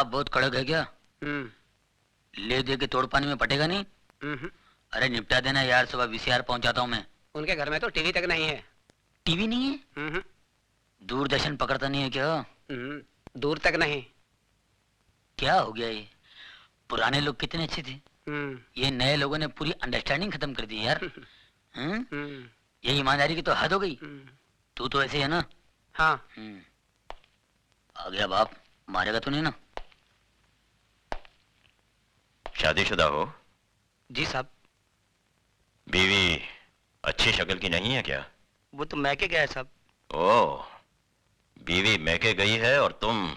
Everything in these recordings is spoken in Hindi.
आप बहुत कड़क है क्या? ले दे के तोड़ पानी में पटेगा नहीं? अरे निपटा देना यार, सुबह वीसीआर पहुंचाता हूँ मैं। उनके घर में तो टीवी तक नहीं है। टीवी नहीं है? दूरदर्शन पकड़ता नहीं है क्या? दूर तक नहीं। क्या हो गया ये? पुराने लोग कितने अच्छे थे, ये नए लोगों ने पूरी अंडरस्टैंडिंग खत्म कर दी यार। ये ईमानदारी की तो हद हो गई। तू तो ऐसे है ना? हाँ। आ गया बाप, मारेगा तो नहीं ना? शादीशुदा हो? जी साहब। बीवी अच्छी शक्ल की नहीं है क्या? वो तो मैके गया है साहब। ओह, बीवी मैके गई है और तुम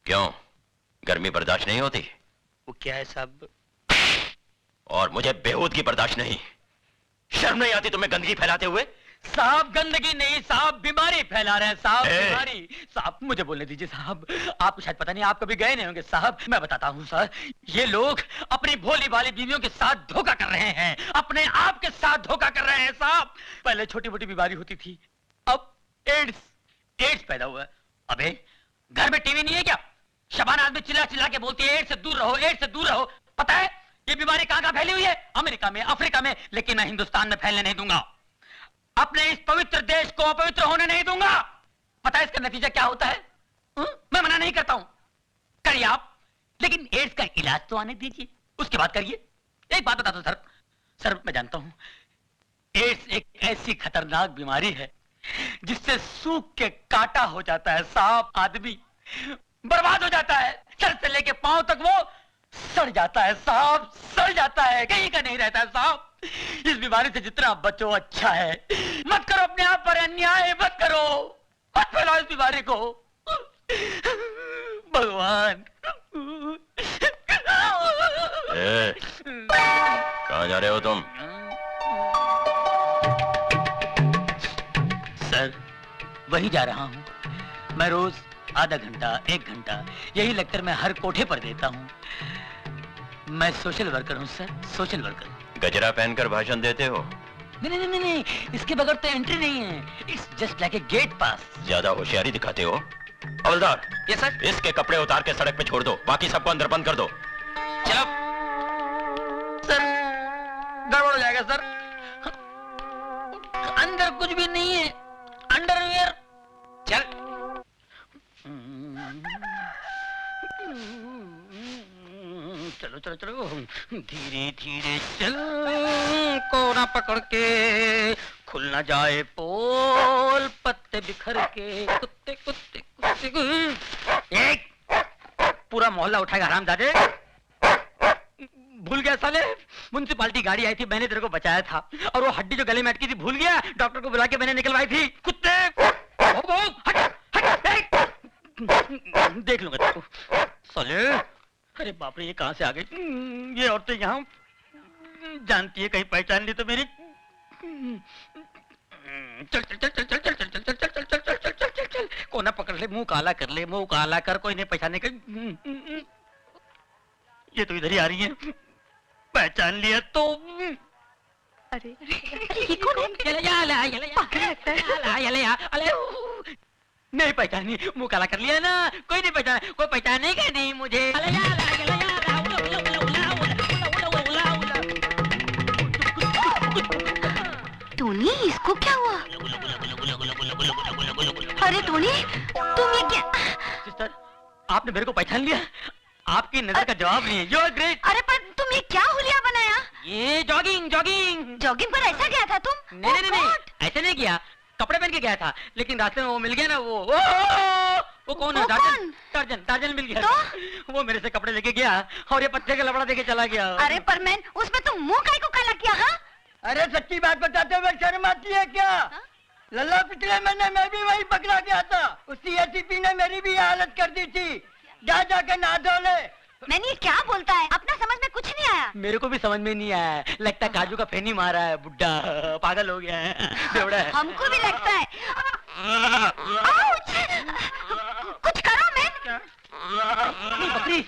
क्यों, गर्मी बर्दाश्त नहीं होती? वो क्या है साहब? और मुझे बेहूदगी बर्दाश्त नहीं। शर्म नहीं आती तुम्हें गंदगी फैलाते हुए? साहब गंदगी नहीं साहब, बीमारी फैला रहे हैं साहब, बीमारी। साहब मुझे बोलने दीजिए साहब, आपको शायद पता नहीं, आप कभी गए नहीं होंगे साहब। मैं बताता हूँ सर, ये लोग अपनी भोली भाली बीवियों के साथ धोखा कर रहे हैं, अपने आप के साथ धोखा कर रहे हैं साहब। पहले छोटी मोटी बीमारी होती थी, अब एड्स पैदा हुआ है। अबे घर में टीवी नहीं है क्या? शबाना आदमी चिल्ला चिल्ला के बोलती है एड्स से दूर रहो, एड्स से दूर रहो। पता है ये बीमारी कहाँ फैली हुई है? अमेरिका में, अफ्रीका में, लेकिन मैं हिंदुस्तान में फैलने नहीं दूंगा। अपने इस पवित्र देश को अपवित्र होने नहीं दूंगा। पता है इसका नतीजा क्या होता है? मैं मना नहीं करता हूं, करिए आप, लेकिन एड्स का इलाज तो आने दीजिए, उसके बाद करिए। एक बात बता दो सर, मैं जानता हूं एड्स एक ऐसी खतरनाक बीमारी है जिससे सूख के काटा हो जाता है साहब, आदमी बर्बाद हो जाता है, सर से लेके पांव तक वो सड़ जाता है साहब, सड़ जाता है, कहीं का नहीं रहता है साहब। इस बीमारी से जितना बचो अच्छा है। मत करो अपने आप पर अन्याय, मत करो, मत फैलाओ इस बीमारी को। भगवान। कहाँ जा रहे हो तुम? सर वही जा रहा हूँ, मैं रोज आधा घंटा 1 घंटा यही लेक्चर मैं हर कोठे पर देता हूँ। मैं सोशल वर्कर हूँ सर, सोशल वर्कर। गजरा पहनकर भाषण देते हो? नहीं, इसके बगैर तो एंट्री नहीं है। It's just like a gate pass. ज्यादा होशियारी दिखाते हो। हवलदार, यस सर। इसके कपड़े उतार के सड़क पे छोड़ दो, बाकी सबको अंदर बंद कर दो। चलो सर, गड़बड़ हो जाएगा सर, अंदर कुछ भी नहीं है, अंडरवियर। चल। चलो धीरे धीरे चल, कोना पकड़ के खुल ना जाए पोल, पत्ते बिखर के कुत्ते कुत्ते कुत्ते। एक पूरा मोहल्ला उठाएगा हरामजादे। भूल गया साले, म्युनिसिपालिटी गाड़ी आई थी, मैंने तेरे को बचाया था, और वो हड्डी जो गले में अटकी थी भूल गया, डॉक्टर को बुला के मैंने निकलवाई थी। कुत्ते हट हट, देख लूंगा तेरे को साले। अरे बाप रे, ये कहां से आ गई? ये औरतें यहाँ जानती है, कहीं पहचान ली तो मेरी। चल चल चल चल चल चल चल चल चल चल चल चल चल चल चल चल चल, कोना पकड़ ले, मुंह काला कर ले, मुंह काला कर, कोई नहीं पहचाने का। ये तो इधर ही आ रही है, पहचान लिया तो। अरे ये कौन है? नहीं पहचानी, मुंह काला कर लिया ना, कोई नहीं पहचाना, कोई पहचानेगा नहीं मुझे। टोनी, इसको क्या हुआ? अरे टोनी, तुम ये क्या? सिस्टर, आपने मेरे को पहचान लिया? आपकी नजर का जवाब नहीं है। You're great। अरे पर तुम ये क्या हुलिया बनाया? ये जॉगिंग पर ऐसा गया था तुम? नहीं, ऐसे नहीं किया, कपड़े पहन के गया था, लेकिन रास्ते में वो मिल गया ना, वो कौन है? टार्जन मिल गया तो? वो मेरे से कपड़े लेके गया और ये पत्ते का लबड़ा देके चला गया। अरे पर मैन, उसमें तुम मुंह काहे को काला किया? हाँ? अरे सच्ची बात बताते हुए शर्म आती है क्या? लल्ला पिछले महीने मैं भी वही पकड़ा गया था, उसी एसीपी ने मेरी भी हालत कर दी थी। जाके नहा धो ले। मैंने ये क्या बोलता है? अपना समझ में कुछ नहीं आया। मेरे को भी समझ में नहीं आया, लगता है काजू का फेनी मारा है, बुड्ढा पागल हो गया है, बेवड़ा है। हमको भी लगता है। कुछ करो मैन। बकरी।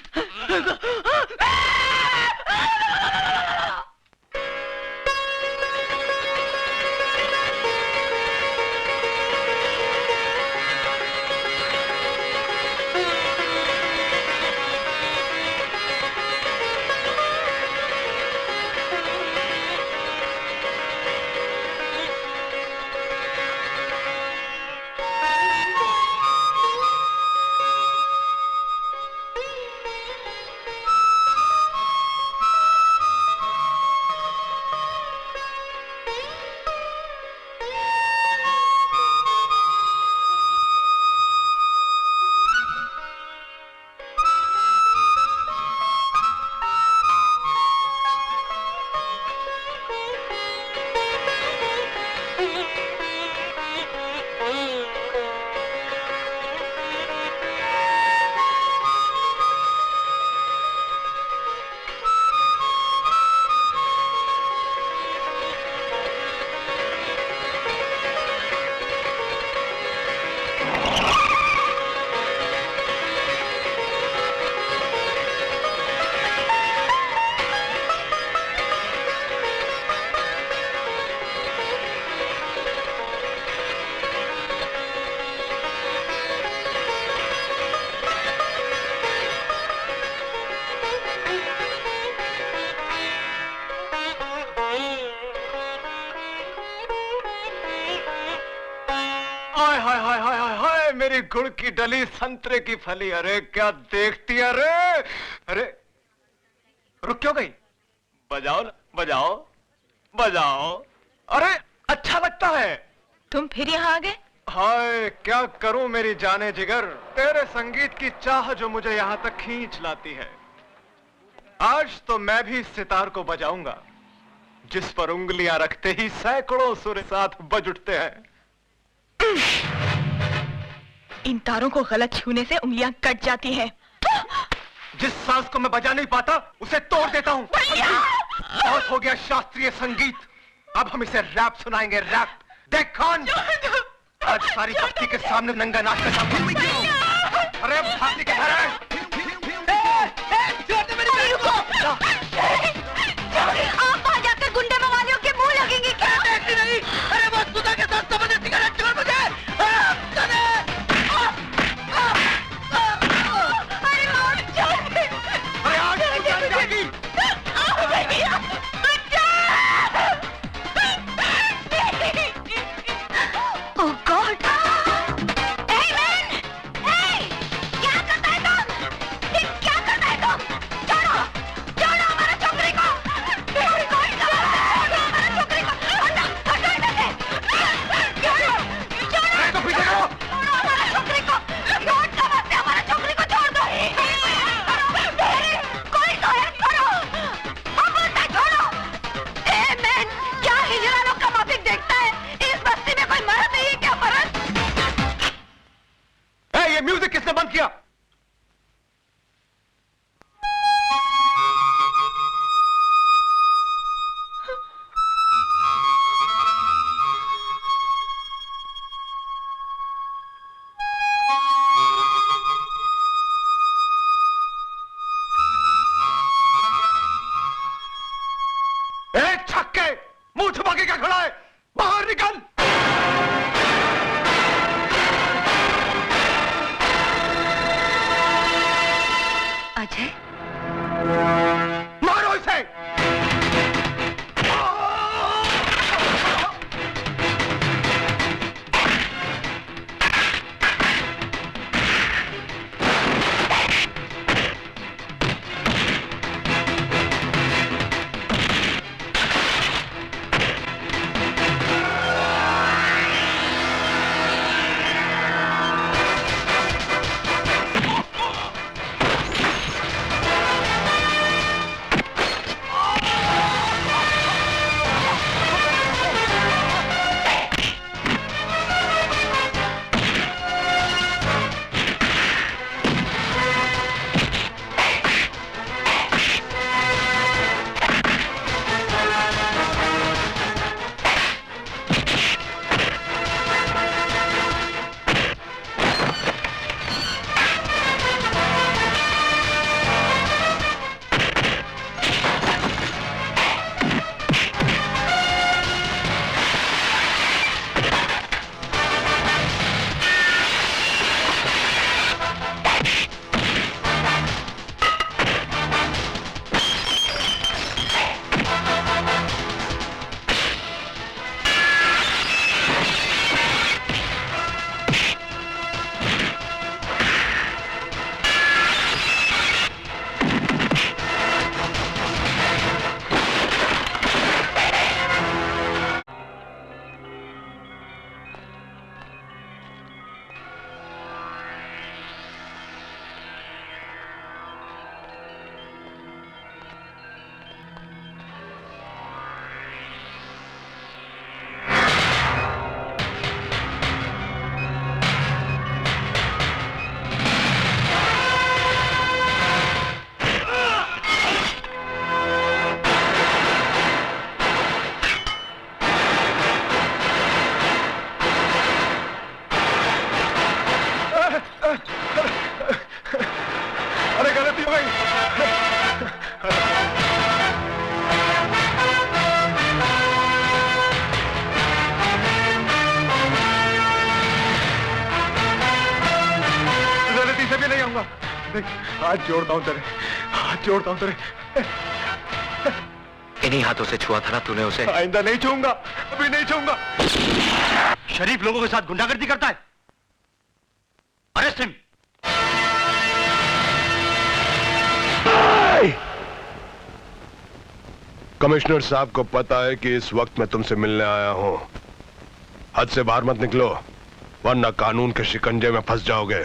हाय हाय हाय हाय हाय हाय, मेरी गुड़ की डली संतरे की फली, अरे क्या देखती है, अरे अरे रुक क्यों गई? बजाओ ना, बजाओ बजाओ, अरे अच्छा लगता है। तुम फिर यहाँ आ गए? हाय क्या करूं मेरी जाने जिगर, तेरे संगीत की चाह जो मुझे यहाँ तक खींच लाती है। आज तो मैं भी इस सितार को बजाऊंगा जिस पर उंगलियां रखते ही सैकड़ों सुर साथ बज उठते हैं। इन तारों को गलत छूने से उंगलियां कट जाती हैं। जिस सांस को मैं बजा नहीं पाता उसे तोड़ देता हूँ। बहुत हो गया शास्त्रीय संगीत, अब हम इसे रैप सुनाएंगे, रैप। देख कौन आज सारी बस्ती के सामने नंगा नाच कर सामने। अरे फांसी के घर है। आप वहाँ जाकर गुंडे मवालियों के मुंह लगेंगे क्या? नहीं, अरे वो सुधा के साथ समझे सिगरेट छोड़ मुझे। अरे मौत छोड़। अरे आज तू जान जाएगी। Oh God! Hey man! Hey! क्या करता है तुम? क्या करता है तुम? छोड़ो! छोड़ो हमारा छोकरी को! छोड़ो हमारा छोकरी को! हटो इधर से! छोड़ो! छोड़ो! तो पीछे करो। छोड़ो हमारा छोकरी को! छोड़ दो बस, हमारा छोकरी को छोड़ दो! कोई तो हेल्प करो! हम बोलते हैं छोड़ो! Hey man! क्या हिजड़ा लोग का माफिक देखता है? इस बस्ती में कोई मर्द नहीं है क्या मर्द? ए, ये म्यूजिक किसने बंद किया? ए, छक्के, मुंह छुपा के क्या खड़ा है? बाहर निकल। अजय मारो इसे। हाथ जोड़ता हूँ तेरे, हाथ जोड़ता हूँ तेरे। इन्हीं हाथों से छुआ था ना तूने उसे? आइंदा नहीं छूऊंगा, अभी नहीं छूऊंगा। शरीफ लोगों के साथ गुंडागर्दी करता है। Arrest him. कमिश्नर साहब को पता है कि इस वक्त मैं तुमसे मिलने आया हूं। हद से बाहर मत निकलो, वरना कानून के शिकंजे में फंस जाओगे।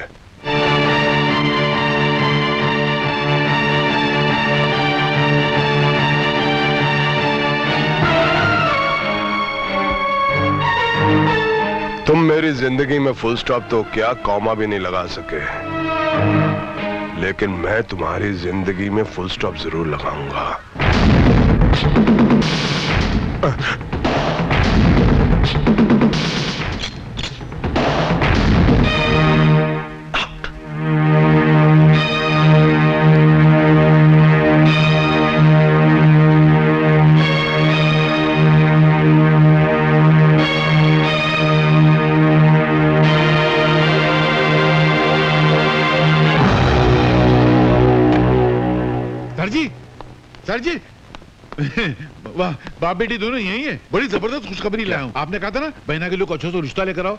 तुम मेरी जिंदगी में फुल स्टॉप तो क्या कॉमा भी नहीं लगा सके, लेकिन मैं तुम्हारी जिंदगी में फुल स्टॉप जरूर लगाऊंगा। सर जी वाह, बाप बेटी दोनों यही है। बड़ी जबरदस्त खुशखबरी लाया हूँ। आपने कहा था ना बहना के लोग अच्छे से रिश्ता लेकर आओ,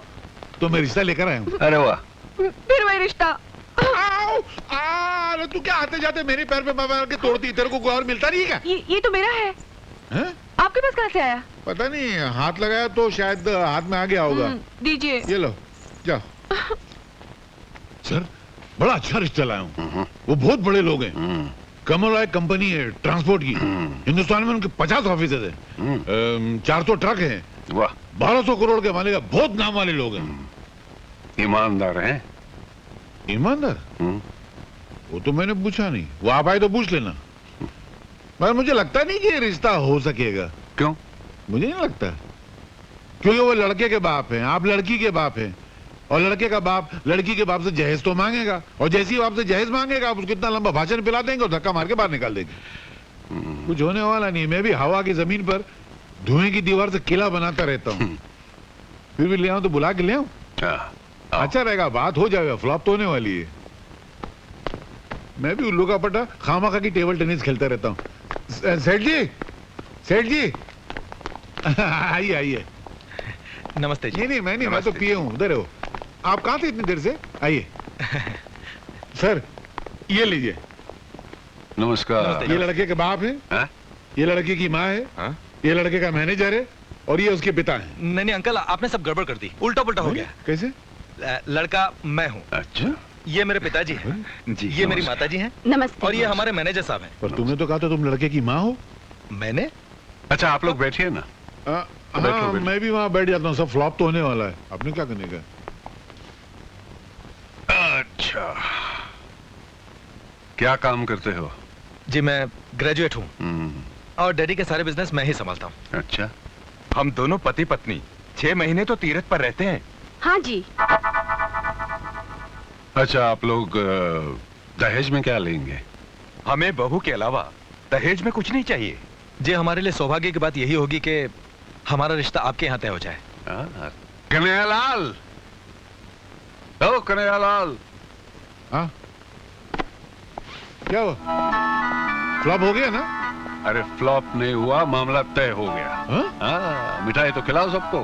तो मैं रिश्ता लेकर आया हूँ। अरे वाह, फिर वही रिश्ता। अरे तू क्या आते जाते मेरे पैर पे मार के तोड़ती, तेरे को कोई और मिलता नहीं क्या? ये तो मेरा है। आपके पास कहाँ से आया? पता नहीं, हाथ लगाया तो शायद हाथ में आ गया होगा। दीजिए। ये लो, जाओ। सर, बड़ा अच्छा रिश्ता लाया हूँ। वो बहुत बड़े लोग हैं। कमल रॉय कंपनी है ट्रांसपोर्ट की। हिंदुस्तान में उनके 50 ऑफिस है, 400 ट्रक हैं। वाह, 1200 करोड़ के मालिक है, बहुत नाम वाले लोग हैं। ईमानदार हैं। ईमानदार? वो तो मैंने पूछा नहीं, वो आप आए तो पूछ लेना। मगर मुझे लगता नहीं कि ये रिश्ता हो सकेगा। क्यों? मुझे नहीं लगता, क्योंकि वो लड़के के बाप हैं, आप लड़की के बाप हैं, और लड़के का बाप लड़की के बाप से जहेज तो मांगेगा, और जैसी बाप से जहेज मांगेगा आप उसको इतना लंबा भाषण पिला देंगे और धक्का मार के बाहर निकाल देंगे। कुछ होने वाला नहीं। मैं भी हवा की जमीन पर धुएं की दीवार से किला बनाता रहता हूँ। फिर भी ले आऊं तो बुला के ले आऊं? अच्छा रहेगा, बात हो जाएगा, फ्लॉप तो होने वाली है। मैं भी उल्लू का पट्टा खामा की टेबल टेनिस खेलता रहता हूँ। सेठ जी, सेठ जी आइए आइए। नमस्ते जी। नहीं मैं नहीं, मैं तो पिए हूँ। उधर हो आप, कहाँ थे इतनी देर से? आइए। सर ये लीजिए। नमस्कार। ये लड़के के बाप है, ये लड़की की माँ है, ये लड़के का मैनेजर है, और ये उसके पिता है। नहीं अंकल, आपने सब गड़बड़ कर दी, उल्टा पुल्टा हो गया। कैसे? लड़का मैं हूँ। अच्छा, ये मेरे पिताजी हैं जी, ये मेरी माताजी हैं, नमस्ते। और ये हमारे मैनेजर साहब हैं। पर तुमने तो कहा था तुम लड़के की माँ हो। मैंने? अच्छा आप लोग बैठिए ना। हाँ, मैं भी वहाँ बैठ जाता हूँ। सब फ्लॉप तो होने वाला है, आपने क्या करने का? अच्छा, क्या काम करते हो? जी मैं ग्रेजुएट हूँ, और डैडी के सारे बिजनेस मैं ही संभालता हूँ। अच्छा, हम दोनों पति पत्नी 6 महीने तो तीरथ पर रहते हैं। हाँ जी। अच्छा आप लोग दहेज में क्या लेंगे? हमें बहू के अलावा दहेज में कुछ नहीं चाहिए। जी हमारे लिए सौभाग्य की बात यही होगी कि हमारा रिश्ता आपके यहाँ तय हो जाए। कन्हैयालाल, ओ कन्हैयालाल। हाँ क्या हुआ? फ्लॉप हो गया ना? अरे फ्लॉप नहीं हुआ, मामला तय हो गया। हाँ, मिठाई तो खिलाओ सबको।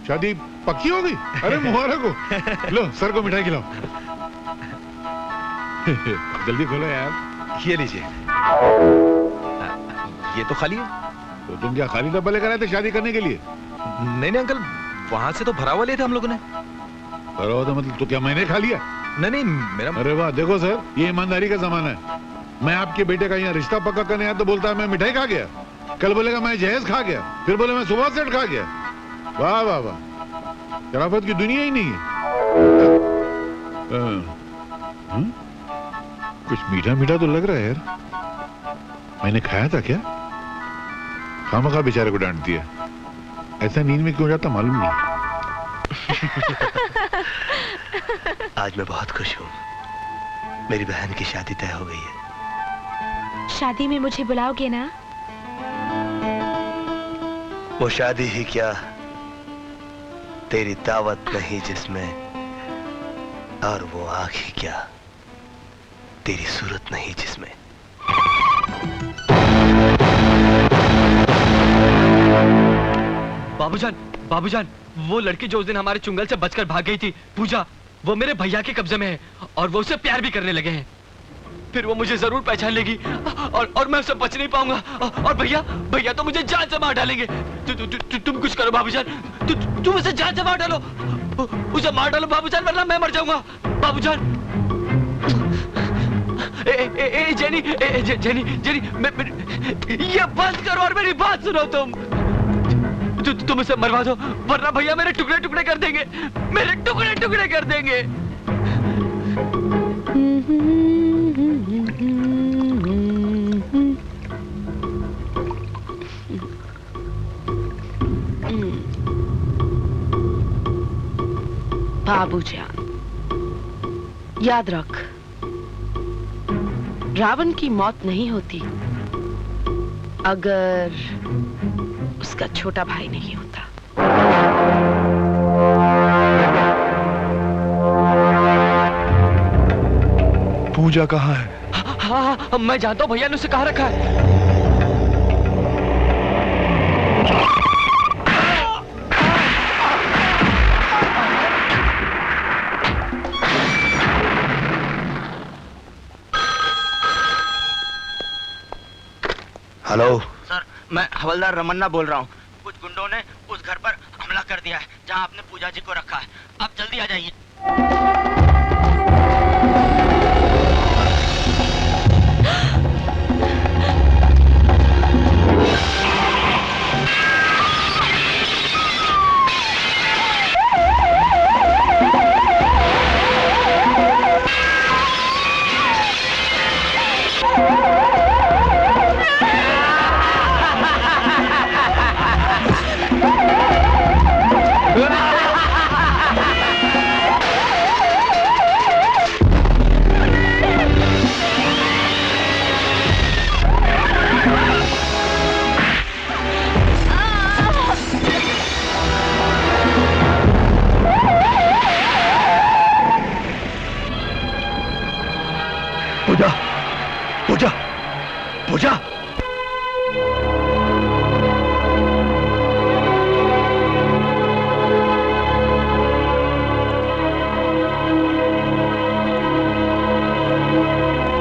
शादी पक्की हो गई? अरे मुबारक हो। लो सर को मिठाई खिलाओ। जल्दी खोलो यार। ये लीजिए। ये तो खाली है। तो तुम क्या खाली डब्बा लेकर आए थे शादी करने के लिए? नहीं अंकल, वहां से तो भरा हुआ लिए थे हम लोगों ने। भरा हुआ तो मतलब तो क्या मैंने खा लिया? नहीं मेरा। अरे वाह, देखो सर, ये ईमानदारी का जमाना है। मैं आपके बेटे का यहाँ रिश्ता पक्का करने आया तो बोलता है मैं मिठाई खा गया, कल बोलेगा मैं जहेज खा गया, फिर बोले मैं सुबह सेट खा गया। वाह वाह वाह, शराफत की दुनिया ही नहीं है। कुछ मीठा मीठा तो लग रहा है यार। मैंने खाया था क्या? खामखा बेचारे को डांट दिया। ऐसा नींद में क्यों जाता मालूम नहीं। आज मैं बहुत खुश हूँ, मेरी बहन की शादी तय हो गई है। शादी में मुझे बुलाओगे ना? वो शादी ही क्या, तेरी दावत नहीं जिसमें, और वो आँख ही क्या, तेरी सूरत नहीं जिसमें। बाबूजान, बाबूजान, वो लड़की जो उस दिन हमारे चुंगल से बचकर भाग गई थी, पूजा, वो मेरे भैया के कब्जे में है और वो उससे प्यार भी करने लगे हैं। फिर वो मुझे जरूर पहचान लेगी और मैं उससे बच नहीं पाऊंगा। और भैया तो मुझे जान से मार डालेंगे। तुम कुछ करो बाबूजान, तुम उसे जान से मार डालो, उसे मार डालो बाबूजान, वरना मैं मर जाऊंगा। बाबूजान, जेनी, ये बंद करो और मेरी बात सुनो। तुम उसे मरवा दो, वरना भैया मेरे टुकड़े टुकड़े कर देंगे, मेरे टुकड़े टुकड़े कर देंगे। बाबूजान, याद रख, रावण की मौत नहीं होती अगर उसका छोटा भाई नहीं होता। पूजा कहाँ है? हाँ, मैं जानता हूँ, भैया ने उसे कहाँ रखा है। हेलो सर, मैं हवलदार रमन्ना बोल रहा हूँ। कुछ गुंडों ने उस घर पर हमला कर दिया है जहाँ आपने पूजा जी को रखा है। आप जल्दी आ जाइए। पूजा, पूजा, पूजा।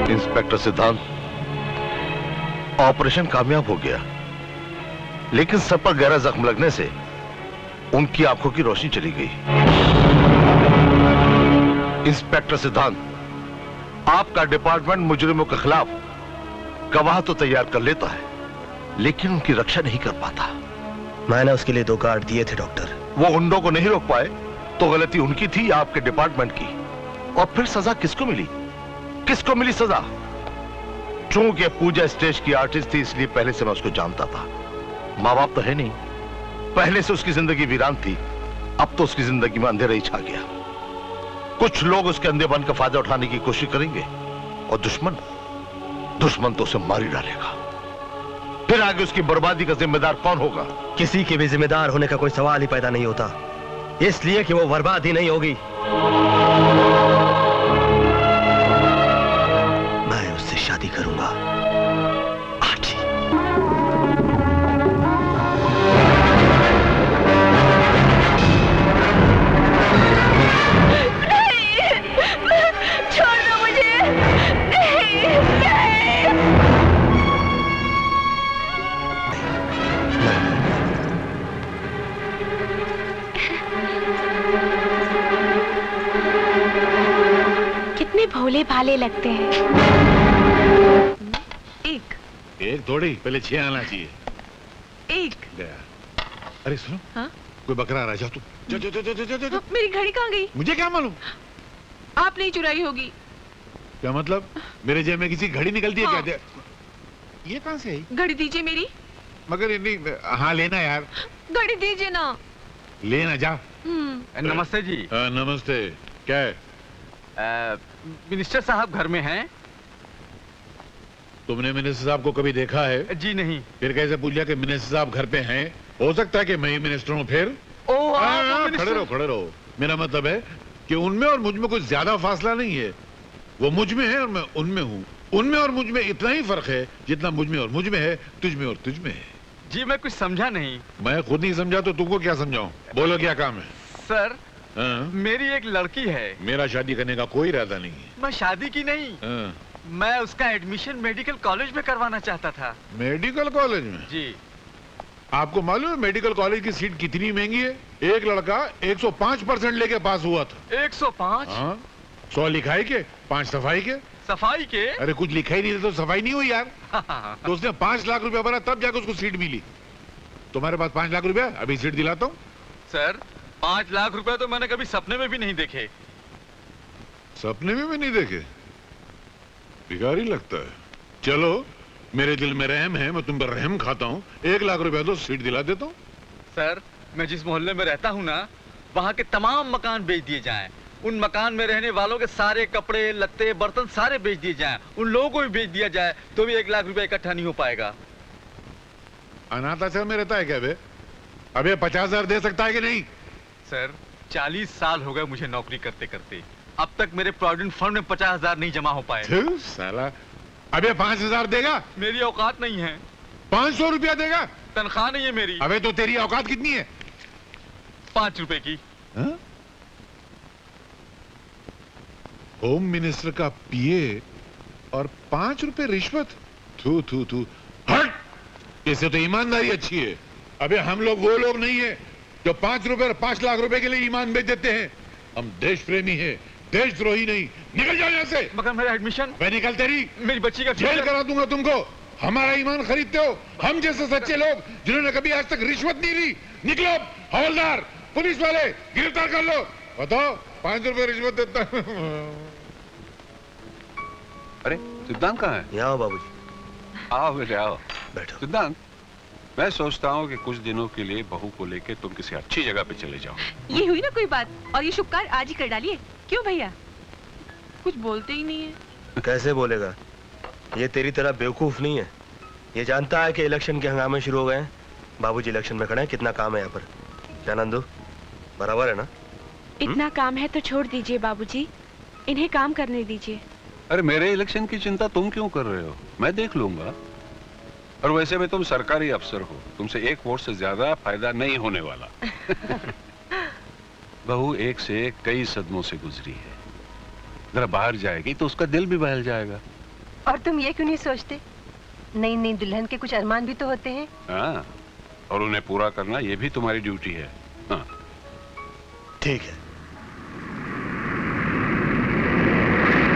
इंस्पेक्टर सिद्धांत, ऑपरेशन कामयाब हो गया, लेकिन सर पर गहरा जख्म लगने से उनकी आंखों की रोशनी चली गई। इंस्पेक्टर सिद्धांत, आपका डिपार्टमेंट मुजरिमों के खिलाफ गवाह तो तैयार कर लेता है, लेकिन उनकी रक्षा नहीं कर पाता। मैंने उसके लिए 2 कार्ड दिए थे डॉक्टर। वो गुंडों को नहीं रोक पाए तो गलती उनकी थी या आपके डिपार्टमेंट की? और फिर सजा किसको मिली? किसको मिली सजा? चूंकि पूजा स्टेज की आर्टिस्ट थी, इसलिए पहले से मैं उसको जानता था। माँ बाप तो है नहीं, पहले से उसकी जिंदगी वीरान थी, अब तो उसकी जिंदगी में अंधेरा ही छा गया। कुछ लोग उसके अंधेपन का फायदा उठाने की कोशिश करेंगे और दुश्मन तो उसे मार ही डालेगा। फिर आगे उसकी बर्बादी का जिम्मेदार कौन होगा? किसी के भी जिम्मेदार होने का कोई सवाल ही पैदा नहीं होता, इसलिए कि वो बर्बाद ही नहीं होगी। मैं उससे शादी करूंगा। आजी। छोड़ दो मुझे। नहीं, नहीं। कितने भोले भाले लगते हैं। एक थोड़ी, पहले 6 आना चाहिए। एक गया। अरे सुनो, हाँ? कोई बकरा आ रहा है, जा तू। जा। मेरी घड़ी कहाँ गई? मुझे क्या मालूम? आप नहीं चुराई होगी। क्या मतलब? मेरे जेब में किसी घड़ी निकलती है? हाँ। क्या ये कहां से आई? घड़ी दीजिए मेरी। मगर ये नहीं। हाँ लेना यार, घड़ी दीजिए ना। लेना जा। नमस्ते जी। नमस्ते। क्या है? मिनिस्टर साहब घर में हैं? तुमने मिनिस्टर साहब को कभी देखा है? जी नहीं। फिर कैसे पूछ लिया कि मिनिस्टर साहब घर पे हैं? हो सकता है कि मैं ही मिनिस्टर हूँ फिर। खड़े रहो। मेरा मतलब है कि उनमें और मुझ में कुछ ज्यादा फासला नहीं है। वो मुझ में है और मैं उनमें हूँ। उनमें और मुझ में इतना ही फर्क है जितना मुझ में और मुझ में है, तुझ में और तुझ में है। जी मैं कुछ समझा नहीं। मैं खुद नहीं समझा तो तुमको क्या समझाऊं? बोलो क्या काम है? सर हाँ? मेरी एक लड़की है। मेरा शादी करने का कोई इरादा नहीं है। मैं शादी की नहीं, हाँ? मैं उसका एडमिशन मेडिकल कॉलेज में करवाना चाहता था। मेडिकल कॉलेज में? जी। आपको मालूम है मेडिकल कॉलेज की सीट कितनी महंगी है? एक लड़का 105% लेके पास हुआ था। 105? हाँ, 100 लिखाई के 5 सफाई के। सफाई के? अरे कुछ लिखा ही नहीं था तो सफाई नहीं हुई यार। तो उसने 5 लाख रुपया भरा तब जाकर उसको सीट मिली। तुम्हारे पास 5 लाख रुपया? अभी सीट दिलाता हूँ। सर 5 लाख रुपए तो मैंने कभी सपने में भी नहीं देखे। सपने में भी नहीं देखे? भिखारी लगता है। चलो मेरे दिल में रहम है, मैं तुम पर रहम खाता हूँ। 1 लाख रुपया तो सीट दिला देता हूँ। सर मैं जिस मोहल्ले में रहता हूँ ना, वहाँ के तमाम मकान बेच दिए जाएं। उन मकान में रहने वालों के सारे कपड़े लत्ते बर्तन सारे बेच दिए जाएं। उन लोगों को भी बेच दिया जाए तो भी 1 लाख रुपया इकट्ठा नहीं हो पाएगा। अनाथ आश्रम में रहता है क्या बे? अबे 50,000 दे सकता है कि नहीं? सर 40 साल हो गए मुझे नौकरी करते करते, अब तक मेरे प्रोविडेंट फंड में 50,000 नहीं जमा हो पाए। साला, अबे 5,000 देगा? मेरी औकात नहीं है। 500 रुपया देगा? तनख्वाह नहीं है मेरी। अबे तो तेरी औकात कितनी है? 5 रुपए की। हा? होम मिनिस्टर का पीए और 5 रुपए रिश्वत? थू थू थू, हट! इससे तो ईमानदारी अच्छी है। अबे हम लोग वो लोग नहीं है जो 5 रुपए और 5 लाख रुपए के लिए ईमान बेच देते हैं। हम देश प्रेमी है, देशद्रोही नहीं। निकल जाओ यहाँ से। मगर मेरा एडमिशन? मैं निकल तेरी मेरी बच्ची का जेल करा दूंगा तुमको। हमारा ईमान खरीदते हो? हम जैसे सच्चे लोग जिन्होंने कभी आज तक रिश्वत नहीं ली। निकलो हवलदार, पुलिस वाले, गिरफ्तार कर लो। बताओ 5 रुपए रिश्वत देता। अरे सिद्धांत कहाँ है? यहाँ आओ बाबूजी। आओ बेटे आओ। बैठो। सिद्धांत, मैं सोचता हूँ कि कुछ दिनों के लिए बहू को लेके तुम किसी अच्छी जगह पे चले जाओ। ये हुई ना कोई बात, और ये शुभ कार्य आज ही कर डालिए। क्यों भैया? कुछ बोलते ही नहीं है। कैसे बोलेगा? ये तेरी तरह बेवकूफ नहीं है। ये जानता है कि इलेक्शन के हंगामे शुरू हो गए हैं। बाबूजी इलेक्शन में खड़े हैं, कितना काम है यहाँ पर। क्या नंदू, बराबर है ना? इतना काम है तो छोड़ दीजिए बाबूजी, इन्हें काम करने दीजिए। अरे मेरे इलेक्शन की चिंता तुम क्यों कर रहे हो? मैं देख लूंगा। और वैसे भी तुम सरकारी अफसर हो, तुमसे 1 वोट से ज्यादा फायदा नहीं होने वाला। बहू एक से एक कई सदमों से गुजरी है, जरा बाहर जाएगी तो उसका दिल भी बहल जाएगा। और तुम ये क्यों नहीं सोचते, नई नई दुल्हन के कुछ अरमान भी तो होते हैं। हाँ, और उन्हें पूरा करना ये भी तुम्हारी ड्यूटी है। हाँ ठीक है,